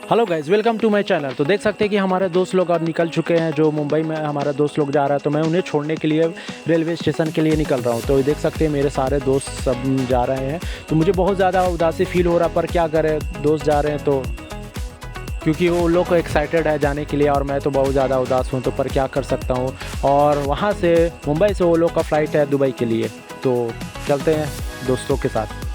Hello guys, welcome to my channel. तो देख सकते हैं कि हमारे दोस्त लोग अब निकल चुके हैं। जो मुंबई में हमारा दोस्त लोग जा रहा है, तो मैं उन्हें छोड़ने के लिए रेलवे स्टेशन के लिए निकल रहा हूं। तो देख सकते हैं मेरे सारे दोस्त सब जा रहे हैं। तो मुझे बहुत ज़्यादा उदासी फील हो रहा, पर क्या करें, दोस्त जा रहे हैं तो, क्योंकि वो लोग एक्साइटेड है जाने के लिए और मैं तो बहुत ज़्यादा उदास हूँ, तो पर क्या कर सकता हूँ। और वहाँ से मुंबई से वो लोग का फ़्लाइट है दुबई के लिए, तो चलते हैं दोस्तों के साथ।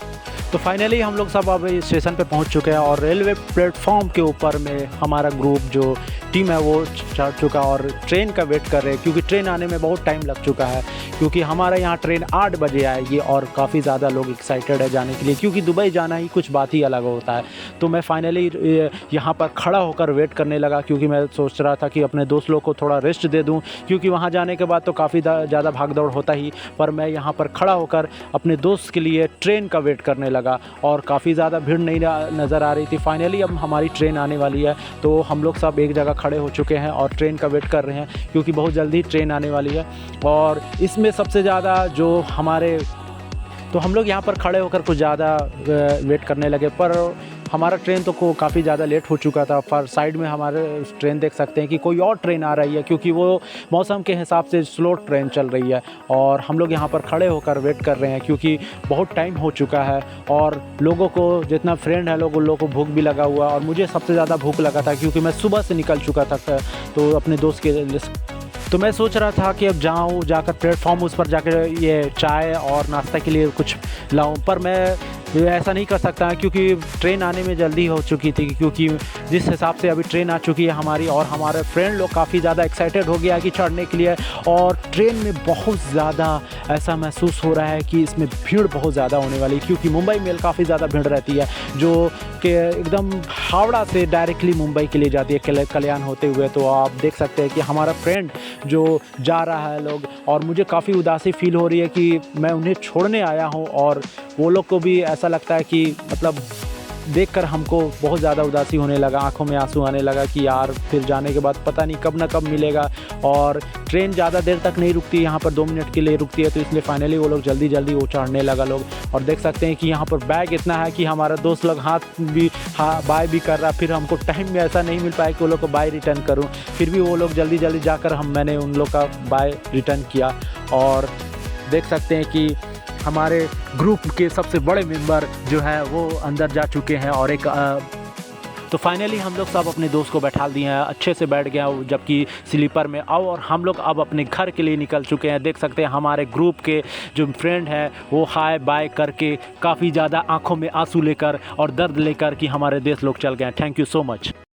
तो फाइनली हम लोग सब अब स्टेशन पे पहुंच चुके हैं और रेलवे प्लेटफॉर्म के ऊपर में हमारा ग्रुप जो टीम है वो चढ़ चुका और ट्रेन का वेट कर रहे हैं, क्योंकि ट्रेन आने में बहुत टाइम लग चुका है। क्योंकि हमारे यहाँ ट्रेन 8 बजे आएगी और काफ़ी ज़्यादा लोग एक्साइटेड है जाने के लिए, क्योंकि दुबई जाना ही कुछ बात ही अलग होता है। तो मैं फाइनली यहाँ पर खड़ा होकर वेट करने लगा, क्योंकि मैं सोच रहा था कि अपने दोस्त लोग को थोड़ा रेस्ट दे दूँ, क्योंकि वहाँ जाने के बाद तो काफ़ी ज़्यादा भाग दौड़ होता ही। पर मैं यहाँ पर खड़ा होकर अपने दोस्त के लिए ट्रेन का वेट करने लगा और काफ़ी ज़्यादा भीड़ नहीं नज़र आ रही थी। फाइनली अब हमारी ट्रेन आने वाली है, तो हम लोग सब एक जगह खड़े हो चुके हैं और ट्रेन का वेट कर रहे हैं, क्योंकि बहुत जल्दी ट्रेन आने वाली है। और इसमें सबसे ज़्यादा जो हमारे, तो हम लोग यहाँ पर खड़े होकर कुछ ज़्यादा वेट करने लगे, पर हमारा ट्रेन तो काफ़ी ज़्यादा लेट हो चुका था। पर साइड में हमारे ट्रेन देख सकते हैं कि कोई और ट्रेन आ रही है, क्योंकि वो मौसम के हिसाब से स्लो ट्रेन चल रही है। और हम लोग यहाँ पर खड़े होकर वेट कर रहे हैं, क्योंकि बहुत टाइम हो चुका है और लोगों को, जितना फ्रेंड है लोगों को भूख भी लगा हुआ, और मुझे सबसे ज़्यादा भूख लगा था, क्योंकि मैं सुबह से निकल चुका था तो अपने दोस्त के लिए। तो मैं सोच रहा था कि अब जाकर प्लेटफॉर्म उस पर जाकर ये चाय और नाश्ता के लिए कुछ लाऊं, पर मैं ऐसा नहीं कर सकता, क्योंकि ट्रेन आने में जल्दी हो चुकी थी। क्योंकि जिस हिसाब से अभी ट्रेन आ चुकी है हमारी, और हमारे फ्रेंड लोग काफ़ी ज़्यादा एक्साइटेड हो गया है कि चढ़ने के लिए। और ट्रेन में बहुत ज़्यादा ऐसा महसूस हो रहा है कि इसमें भीड़ बहुत ज़्यादा होने वाली है, क्योंकि मुंबई में काफ़ी ज़्यादा भीड़ रहती है, जो कि एकदम हावड़ा से डायरेक्टली मुंबई के लिए जाती है कल्याण होते हुए। तो आप देख सकते हैं कि हमारा फ्रेंड जो जा रहा है लोग, और मुझे काफ़ी उदासी फील हो रही है कि मैं उन्हें छोड़ने आया हूँ, और वो लोग को भी ऐसा लगता है कि मतलब देखकर हमको बहुत ज़्यादा उदासी होने लगा, आंखों में आंसू आने लगा कि यार फिर जाने के बाद पता नहीं कब ना कब मिलेगा। और ट्रेन ज़्यादा देर तक नहीं रुकती, यहाँ पर 2 मिनट के लिए रुकती है, तो इसलिए फाइनली वो लोग जल्दी वो चढ़ने लगा लोग। और देख सकते हैं कि यहाँ पर बैग इतना है कि हमारा दोस्त लोग बाय भी कर रहा, फिर हमको टाइम में ऐसा नहीं मिल पाया कि वो लोग को बाय रिटर्न करूँ। फिर भी वो लोग जल्दी जाकर मैंने उन लोग का बाय रिटर्न किया। और देख सकते हैं कि हमारे ग्रुप के सबसे बड़े मेंबर जो है वो अंदर जा चुके हैं, और तो फाइनली हम लोग सब अपने दोस्त को बैठा दिए हैं, अच्छे से बैठ गया जबकि स्लीपर में आओ, और हम लोग अब अपने घर के लिए निकल चुके हैं। देख सकते हैं हमारे ग्रुप के जो फ्रेंड हैं वो हाय बाय करके काफ़ी ज़्यादा आंखों में आंसू लेकर और दर्द लेकर कि हमारे देश लोग चल गए हैं। Thank you so much.